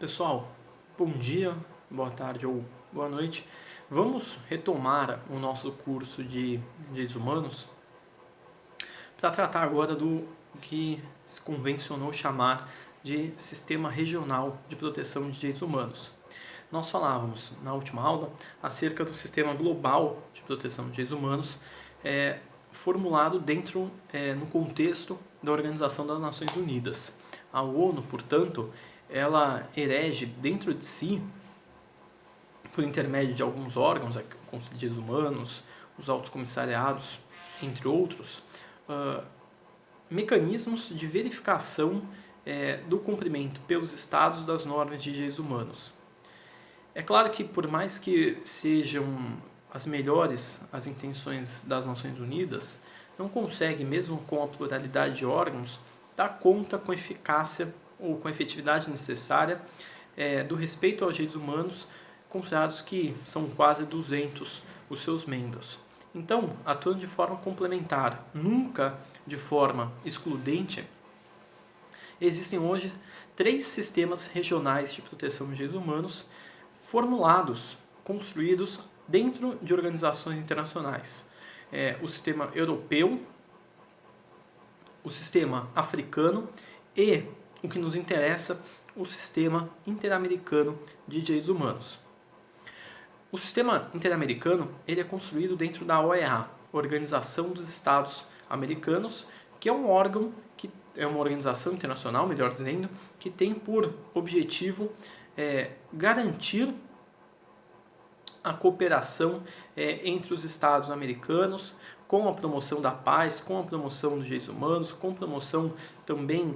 Pessoal, bom dia, boa tarde ou boa noite. Vamos retomar o nosso curso de Direitos Humanos para tratar agora do que se convencionou chamar de Sistema Regional de Proteção de Direitos Humanos. Nós falávamos na última aula acerca do Sistema Global de Proteção de Direitos Humanos, formulado no contexto da Organização das Nações Unidas. A ONU, portanto, ela erege dentro de si, por intermédio de alguns órgãos, o Conselho de Direitos Humanos, os Altos Comissariados, entre outros, mecanismos de verificação do cumprimento pelos Estados das normas de direitos humanos. É claro que, por mais que sejam as melhores as intenções das Nações Unidas, não consegue, mesmo com a pluralidade de órgãos, dar conta com eficácia ou com a efetividade necessária do respeito aos direitos humanos, considerados que são quase 200 os seus membros. Então, atuando de forma complementar, nunca de forma excludente, existem hoje 3 sistemas regionais de proteção de direitos humanos formulados, construídos dentro de organizações internacionais. O sistema europeu, o sistema africano e, o que nos interessa, o sistema interamericano de direitos humanos. O sistema interamericano ele é construído dentro da OEA, Organização dos Estados Americanos, que é um órgão, que é uma organização internacional, melhor dizendo, que tem por objetivo garantir a cooperação entre os Estados americanos, com a promoção da paz, com a promoção dos direitos humanos, com a promoção também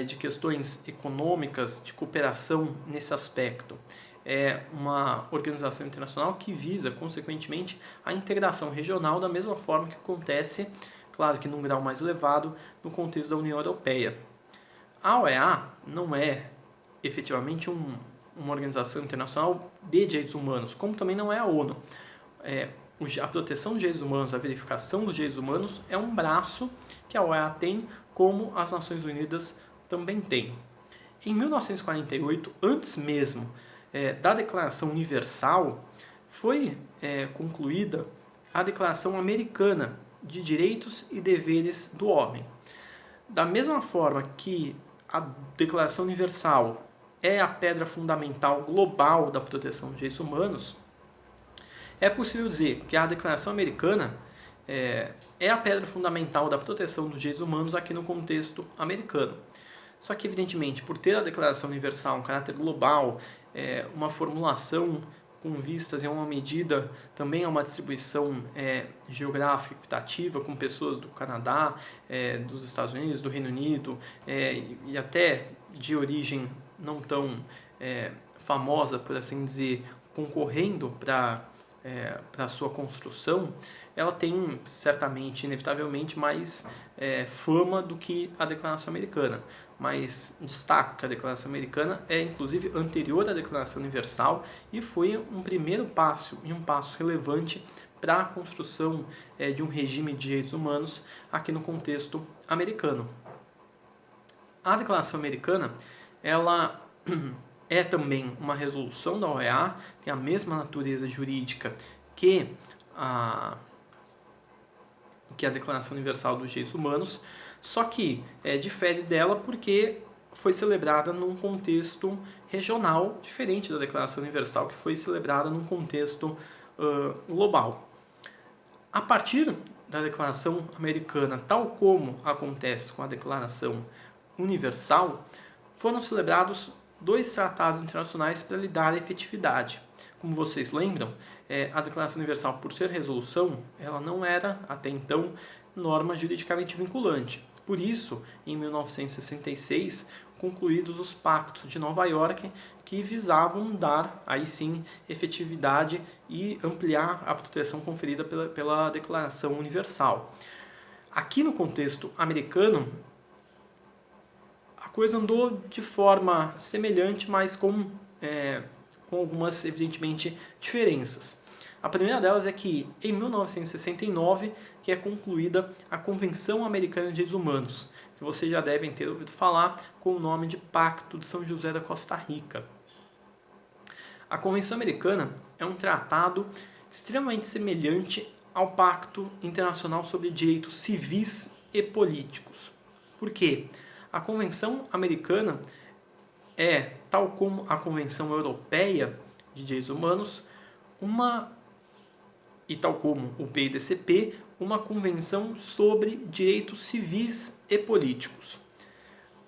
de questões econômicas, de cooperação nesse aspecto. É uma organização internacional que visa, consequentemente, a integração regional da mesma forma que acontece, claro que num grau mais elevado, no contexto da União Europeia. A OEA não é efetivamente uma organização internacional de direitos humanos, como também não é a ONU. A proteção dos direitos humanos, a verificação dos direitos humanos é um braço que a OEA tem, como as Nações Unidas também têm. Em 1948, antes mesmo da Declaração Universal, foi concluída a Declaração Americana de Direitos e Deveres do Homem. Da mesma forma que a Declaração Universal é a pedra fundamental global da proteção dos direitos humanos, é possível dizer que a Declaração Americana é a pedra fundamental da proteção dos direitos humanos aqui no contexto americano. Só que, evidentemente, por ter a Declaração Universal um caráter global, uma formulação com vistas em uma medida também a uma distribuição geográfica equitativa, com pessoas do Canadá, dos Estados Unidos, do Reino Unido e até de origem não tão famosa, por assim dizer, concorrendo para a sua construção, ela tem certamente, inevitavelmente, mais fama do que a Declaração Americana. Mas destaco que a Declaração Americana é inclusive anterior à Declaração Universal e foi um primeiro passo e um passo relevante para a construção de um regime de direitos humanos aqui no contexto americano. A Declaração Americana ela é também uma resolução da OEA, tem a mesma natureza jurídica que a Declaração Universal dos Direitos Humanos, só que difere dela porque foi celebrada num contexto regional diferente da Declaração Universal, que foi celebrada num contexto global. A partir da Declaração Americana, tal como acontece com a Declaração Universal, foram celebrados 2 tratados internacionais para lhe dar efetividade. Como vocês lembram, a Declaração Universal, por ser resolução, ela não era, até então, norma juridicamente vinculante. Por isso, em 1966, concluídos os Pactos de Nova York, que visavam dar, aí sim, efetividade e ampliar a proteção conferida pela Declaração Universal. Aqui no contexto americano, a coisa andou de forma semelhante, mas com algumas, evidentemente, diferenças. A primeira delas é que, em 1969, que é concluída a Convenção Americana de Direitos Humanos, que vocês já devem ter ouvido falar com o nome de Pacto de São José da Costa Rica. A Convenção Americana é um tratado extremamente semelhante ao Pacto Internacional sobre Direitos Civis e Políticos. Por quê? A Convenção Americana é, tal como a Convenção Europeia de Direitos Humanos, e tal como o PIDCP, uma convenção sobre direitos civis e políticos.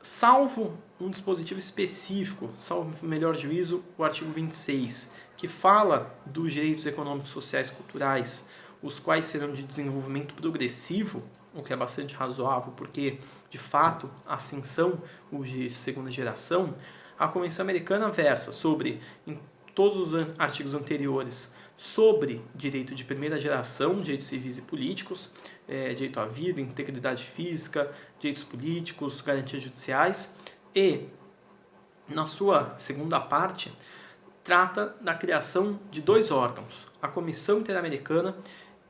Salvo um dispositivo específico, salvo melhor juízo, o artigo 26, que fala dos direitos econômicos, sociais e culturais, os quais serão de desenvolvimento progressivo, o que é bastante razoável, porque, de fato, assim são os de segunda geração. A Convenção Americana versa sobre, em todos os artigos anteriores, sobre direito de primeira geração, direitos civis e políticos, direito à vida, integridade física, direitos políticos, garantias judiciais, e, na sua segunda parte, trata da criação de dois órgãos, a Comissão Interamericana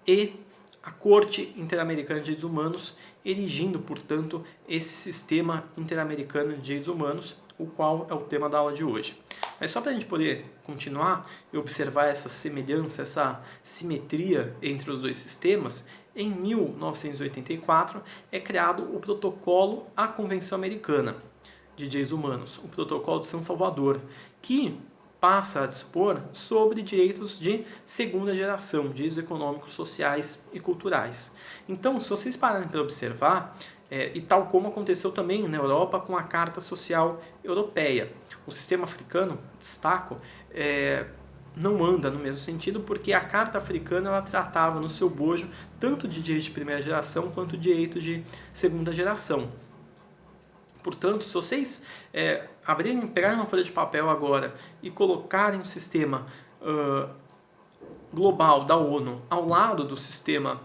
e a Corte Interamericana de Direitos Humanos, erigindo, portanto, esse sistema interamericano de direitos humanos, o qual é o tema da aula de hoje. Mas só para a gente poder continuar e observar essa semelhança, essa simetria entre os dois sistemas, em 1984 é criado o Protocolo à Convenção Americana de Direitos Humanos, o Protocolo de São Salvador, que passa a dispor sobre direitos de segunda geração, direitos econômicos, sociais e culturais. Então, se vocês pararem para observar, e tal como aconteceu também na Europa com a Carta Social Europeia, o sistema africano, destaco, não anda no mesmo sentido, porque a Carta Africana ela tratava no seu bojo tanto de direito de primeira geração quanto de direito de segunda geração. Portanto, se vocês pegarem uma folha de papel agora e colocarem o sistema global da ONU ao lado do sistema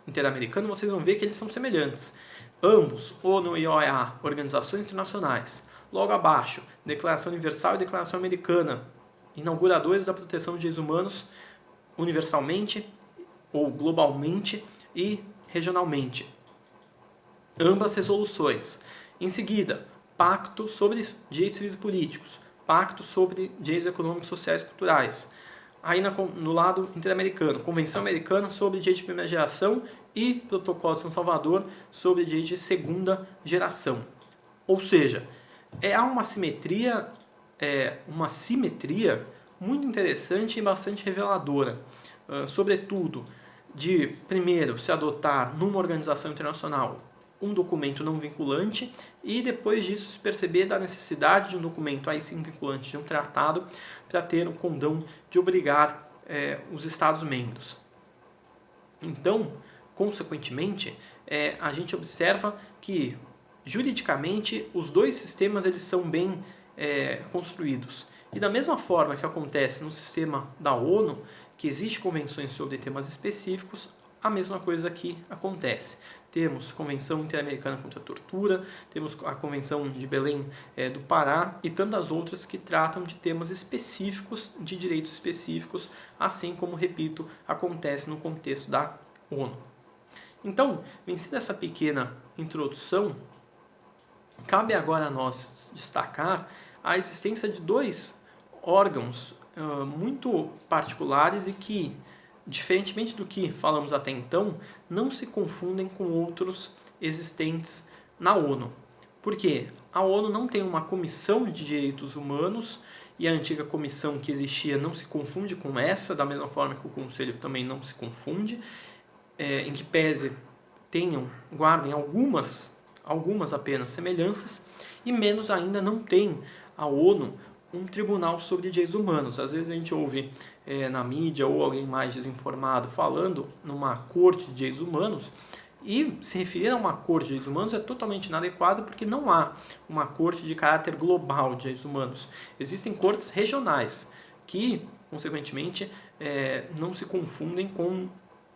interamericano, vocês vão ver que eles são semelhantes. Ambos, ONU e OEA, organizações internacionais. Logo abaixo, Declaração Universal e Declaração Americana, inauguradores da proteção de direitos humanos universalmente ou globalmente e regionalmente. Ambas resoluções. Em seguida, Pacto sobre Direitos Civis e Políticos, Pacto sobre Direitos Econômicos, Sociais e Culturais. Aí no lado interamericano, Convenção Americana sobre Direitos de Primeira Geração e Protocolo de São Salvador sobre Direitos de Segunda Geração. Ou seja, há uma simetria muito interessante e bastante reveladora, sobretudo de, primeiro, se adotar numa organização internacional um documento não vinculante e depois disso se perceber da necessidade de um documento aí sim vinculante, de um tratado, para ter o condão de obrigar os Estados-membros. Então, consequentemente, a gente observa que juridicamente os dois sistemas eles são bem construídos. E da mesma forma que acontece no sistema da ONU, que existe convenções sobre temas específicos, a mesma coisa aqui acontece. Temos Convenção Interamericana contra a Tortura, temos a Convenção de Belém do Pará e tantas outras que tratam de temas específicos, de direitos específicos, assim como, repito, acontece no contexto da ONU. Então, vencida essa pequena introdução, cabe agora a nós destacar a existência de dois órgãos muito particulares e que, diferentemente do que falamos até então, não se confundem com outros existentes na ONU. Por quê? A ONU não tem uma comissão de direitos humanos e a antiga comissão que existia não se confunde com essa, da mesma forma que o Conselho também não se confunde, em que pese guardem algumas apenas semelhanças, e menos ainda não tem a ONU um tribunal sobre direitos humanos. Às vezes a gente ouve na mídia ou alguém mais desinformado falando numa corte de direitos humanos, e se referir a uma corte de direitos humanos é totalmente inadequado porque não há uma corte de caráter global de direitos humanos. Existem cortes regionais que, consequentemente, não se confundem com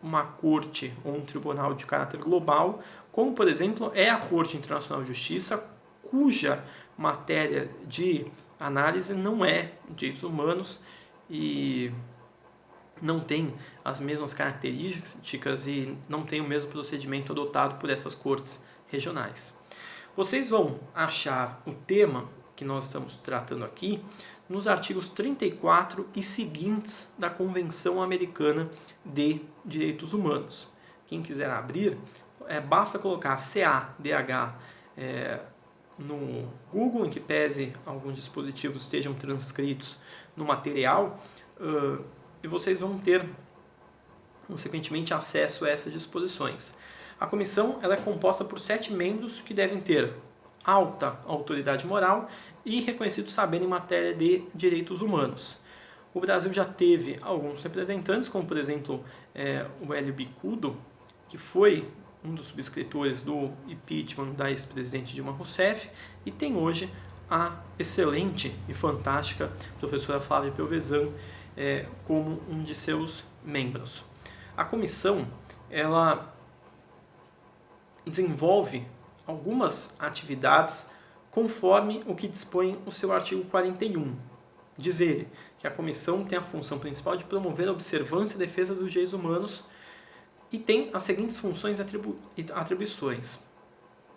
uma corte ou um tribunal de caráter global, como, por exemplo, é a Corte Internacional de Justiça, cuja matéria de análise não é direitos humanos e não tem as mesmas características e não tem o mesmo procedimento adotado por essas cortes regionais. Vocês vão achar o tema que nós estamos tratando aqui nos artigos 34 e seguintes da Convenção Americana de Direitos Humanos. Quem quiser abrir, basta colocar CADH no Google, em que pese alguns dispositivos estejam transcritos no material, e vocês vão ter, consequentemente, acesso a essas disposições. A comissão ela é composta por 7 membros que devem ter alta autoridade moral e reconhecido saber em matéria de direitos humanos. O Brasil já teve alguns representantes, como por exemplo o Hélio Bicudo, que foi um dos subscritores do impeachment da ex-presidente Dilma Rousseff, e tem hoje a excelente e fantástica professora Flávia Pelvezan como um de seus membros. A comissão ela desenvolve algumas atividades conforme o que dispõe o seu artigo 41. Diz ele que a comissão tem a função principal de promover a observância e defesa dos direitos humanos e tem as seguintes funções e atribuições.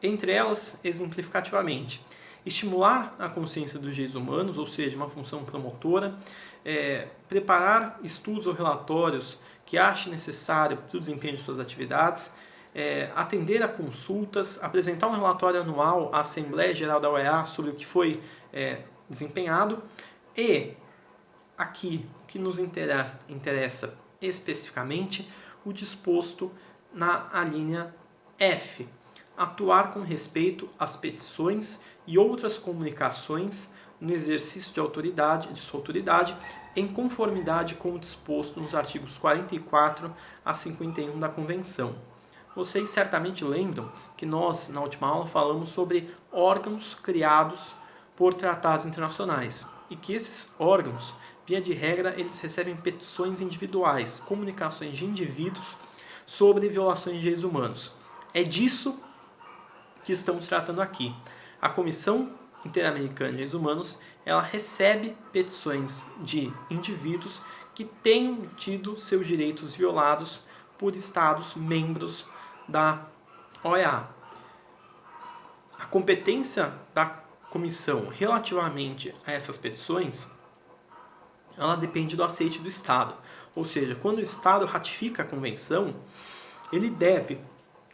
Entre elas, exemplificativamente, estimular a consciência dos direitos humanos, ou seja, uma função promotora, preparar estudos ou relatórios que ache necessário para o desempenho de suas atividades, atender a consultas, apresentar um relatório anual à Assembleia Geral da OEA sobre o que foi desempenhado e, aqui, o que nos interessa especificamente, o disposto na alínea F, atuar com respeito às petições e outras comunicações no exercício de sua autoridade, em conformidade com o disposto nos artigos 44 a 51 da Convenção. Vocês certamente lembram que nós, na última aula, falamos sobre órgãos criados por tratados internacionais e que esses órgãos, via de regra, eles recebem petições individuais, comunicações de indivíduos sobre violações de direitos humanos. É disso que estamos tratando aqui. A Comissão Interamericana de Direitos Humanos ela recebe petições de indivíduos que tenham tido seus direitos violados por Estados membros da OEA. A competência da comissão relativamente a essas petições, ela depende do aceite do Estado. Ou seja, quando o Estado ratifica a convenção, ele deve,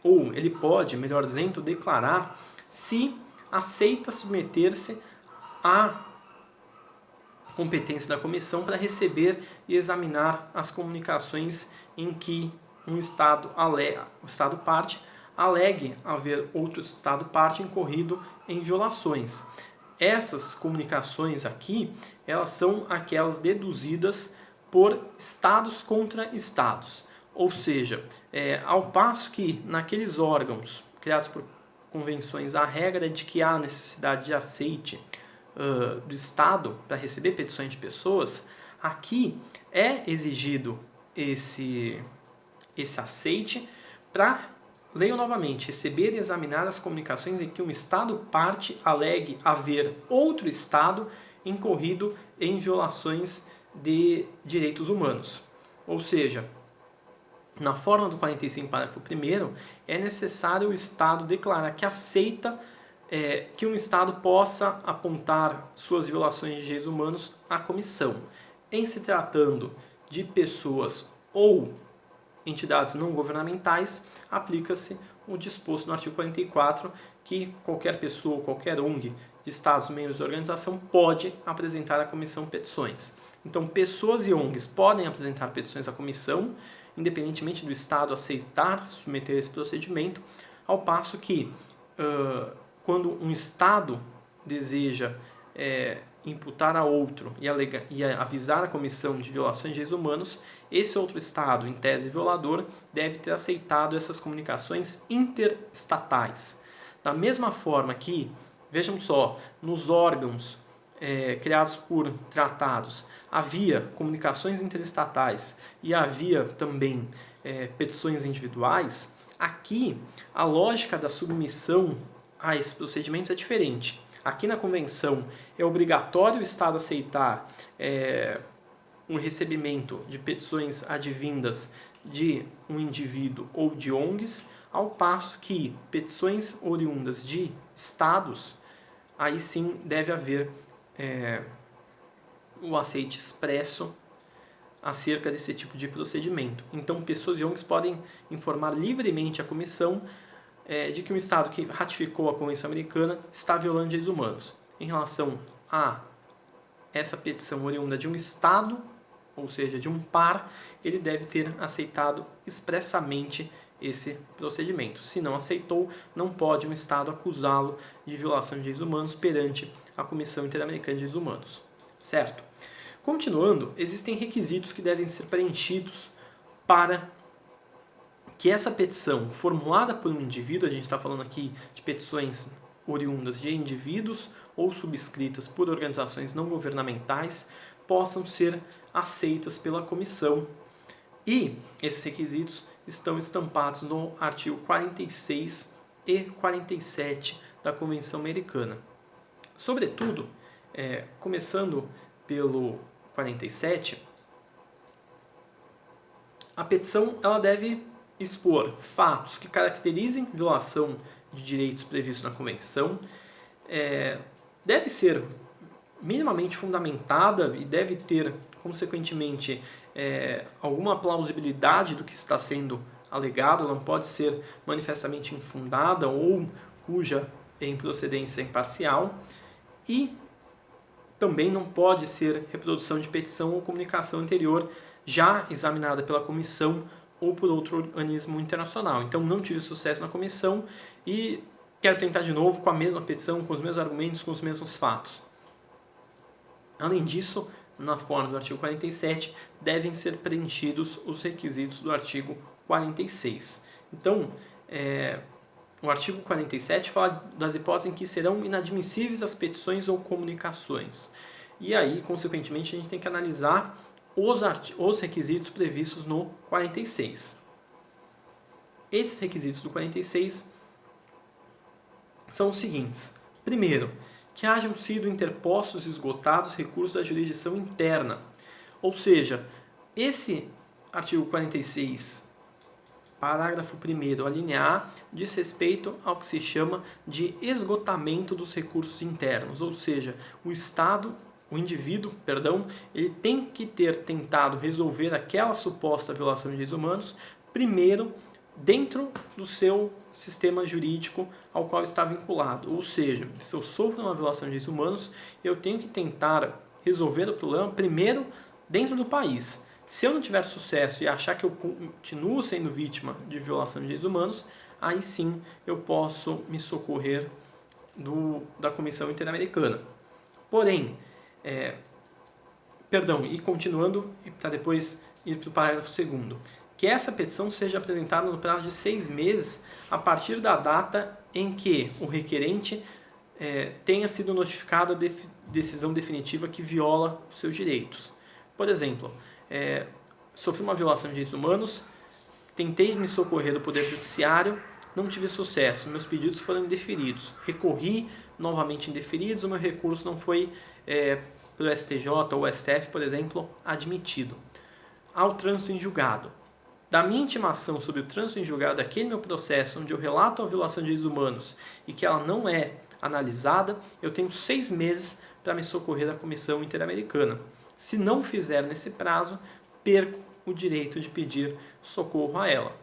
ou ele pode, melhor dizendo, declarar se aceita submeter-se à competência da comissão para receber e examinar as comunicações em que o Estado parte alegue haver outro Estado parte incorrido em violações. Essas comunicações aqui, elas são aquelas deduzidas por Estados contra Estados. Ou seja, ao passo que naqueles órgãos criados por convenções a regra é de que há necessidade de aceite do Estado para receber petições de pessoas, aqui é exigido esse aceite para, leio novamente, receber e examinar as comunicações em que um Estado parte alegue haver outro Estado incorrido em violações de direitos humanos. Ou seja, na forma do 45, parágrafo 1º, é necessário o Estado declarar que aceita que um Estado possa apontar suas violações de direitos humanos à comissão. Em se tratando de pessoas ou entidades não governamentais, aplica-se o disposto no artigo 44, que qualquer pessoa, qualquer ONG de Estados membros da organização pode apresentar à comissão petições. Então, pessoas e ONGs podem apresentar petições à comissão, independentemente do Estado aceitar submeter esse procedimento, ao passo que, quando um Estado deseja imputar a outro e avisar a comissão de violações de direitos humanos, esse outro Estado, em tese violador, deve ter aceitado essas comunicações interestatais. Da mesma forma que, vejam só, nos órgãos criados por tratados, havia comunicações interestatais e havia também petições individuais, aqui a lógica da submissão a esses procedimentos é diferente. Aqui na Convenção é obrigatório o Estado aceitar um recebimento de petições advindas de um indivíduo ou de ONGs, ao passo que petições oriundas de Estados, aí sim deve haver o aceite expresso acerca desse tipo de procedimento. Então, pessoas e ONGs podem informar livremente a comissão de que um Estado que ratificou a Convenção Americana está violando direitos humanos. Em relação a essa petição oriunda de um Estado, ou seja, de um par, ele deve ter aceitado expressamente esse procedimento. Se não aceitou, não pode um Estado acusá-lo de violação de direitos humanos perante a Comissão Interamericana de Direitos Humanos. Certo? Continuando, existem requisitos que devem ser preenchidos para que essa petição formulada por um indivíduo, a gente está falando aqui de petições oriundas de indivíduos ou subscritas por organizações não governamentais, possam ser aceitas pela comissão. E esses requisitos estão estampados no artigo 46 e 47 da Convenção Americana. Sobretudo, começando pelo 47, a petição ela deve expor fatos que caracterizem violação de direitos previstos na Convenção, deve ser minimamente fundamentada e deve ter, consequentemente, alguma plausibilidade do que está sendo alegado, ela não pode ser manifestamente infundada ou cuja improcedência é imparcial, e também não pode ser reprodução de petição ou comunicação anterior já examinada pela comissão ou por outro organismo internacional. Então, não tive sucesso na comissão e quero tentar de novo com a mesma petição, com os mesmos argumentos, com os mesmos fatos. Além disso, na forma do artigo 47, devem ser preenchidos os requisitos do artigo 46. Então, o artigo 47 fala das hipóteses em que serão inadmissíveis as petições ou comunicações. E aí, consequentemente, a gente tem que analisar os requisitos previstos no 46. Esses requisitos do 46 são os seguintes. Primeiro, que hajam sido interpostos e esgotados recursos da jurisdição interna. Ou seja, esse artigo 46, parágrafo 1º, a linha A, diz respeito ao que se chama de esgotamento dos recursos internos. Ou seja, o indivíduo, ele tem que ter tentado resolver aquela suposta violação de direitos humanos primeiro dentro do seu sistema jurídico ao qual está vinculado. Ou seja, se eu sofro uma violação de direitos humanos, eu tenho que tentar resolver o problema primeiro dentro do país. Se eu não tiver sucesso e achar que eu continuo sendo vítima de violação de direitos humanos, aí sim eu posso me socorrer da Comissão Interamericana. Porém, e continuando, para depois ir para o parágrafo 2º, que essa petição seja apresentada no prazo de 6 meses a partir da data em que o requerente tenha sido notificado a decisão definitiva que viola os seus direitos. Por exemplo, sofri uma violação de direitos humanos, tentei me socorrer do Poder Judiciário, não tive sucesso, meus pedidos foram indeferidos, recorri novamente indeferidos, o meu recurso não foi pelo STJ ou STF, por exemplo, admitido. Ao trânsito em julgado. Da minha intimação sobre o trânsito em julgado daquele meu processo, onde eu relato a violação de direitos humanos e que ela não é analisada, eu tenho 6 meses para me socorrer da Comissão Interamericana. Se não fizer nesse prazo, perco o direito de pedir socorro a ela.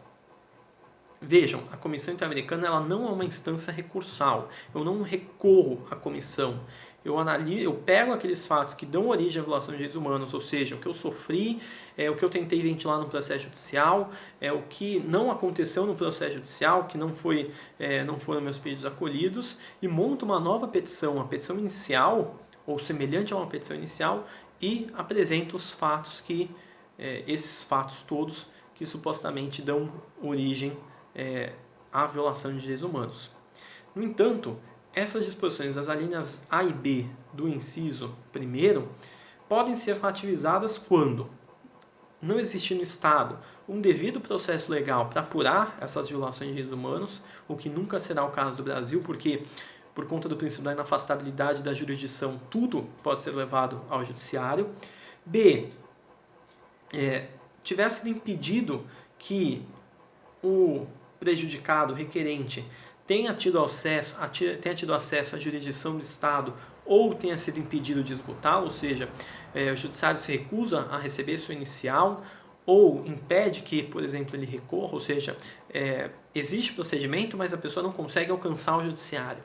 Vejam, a Comissão Interamericana ela não é uma instância recursal. Eu não recorro à comissão. Eu pego aqueles fatos que dão origem à violação de direitos humanos, ou seja, o que eu sofri, o que eu tentei ventilar no processo judicial, o que não aconteceu no processo judicial, que não foram meus pedidos acolhidos, e monto uma nova petição, uma petição inicial, ou semelhante a uma petição inicial, e apresento os fatos esses fatos todos que supostamente dão origem à violação de direitos humanos. No entanto, essas disposições das alíneas A e B do inciso 1º podem ser relativizadas quando não existe no Estado um devido processo legal para apurar essas violações de direitos humanos, o que nunca será o caso do Brasil, porque por conta do princípio da inafastabilidade da jurisdição, tudo pode ser levado ao judiciário. B, tivesse sido impedido que o prejudicado, requerente, tenha tido acesso à jurisdição do Estado ou tenha sido impedido de esgotá-lo, ou seja, o judiciário se recusa a receber sua inicial ou impede que, por exemplo, ele recorra, ou seja, existe procedimento, mas a pessoa não consegue alcançar o judiciário.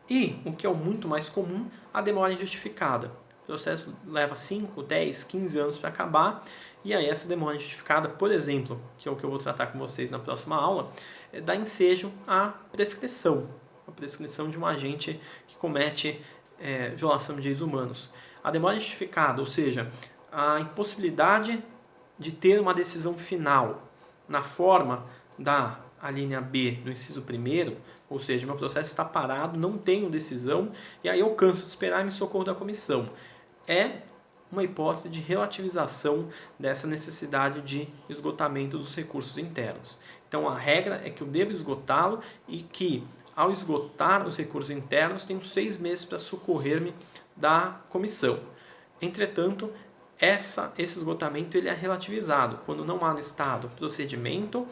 E, o que é o muito mais comum, a demora injustificada. O processo leva 5, 10, 15 anos para acabar, e aí essa demora injustificada, por exemplo, que é o que eu vou tratar com vocês na próxima aula, dá ensejo à prescrição. A prescrição de um agente que comete violação de direitos humanos. A demora injustificada, ou seja, a impossibilidade de ter uma decisão final na forma da linha B do inciso 1º, ou seja, meu processo está parado, não tenho decisão, e aí eu canso de esperar e me socorro da comissão. É uma hipótese de relativização dessa necessidade de esgotamento dos recursos internos. Então a regra é que eu devo esgotá-lo e que, ao esgotar os recursos internos, tenho 6 meses para socorrer-me da comissão. Entretanto, esse esgotamento ele é relativizado quando não há no Estado procedimento,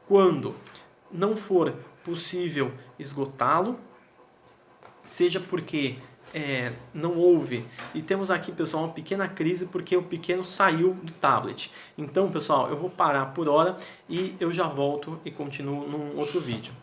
quando não for possível esgotá-lo, seja porque não houve. E temos aqui, pessoal, uma pequena crise porque o pequeno saiu do tablet. Então, pessoal, eu vou parar por hora e eu já volto e continuo num outro vídeo.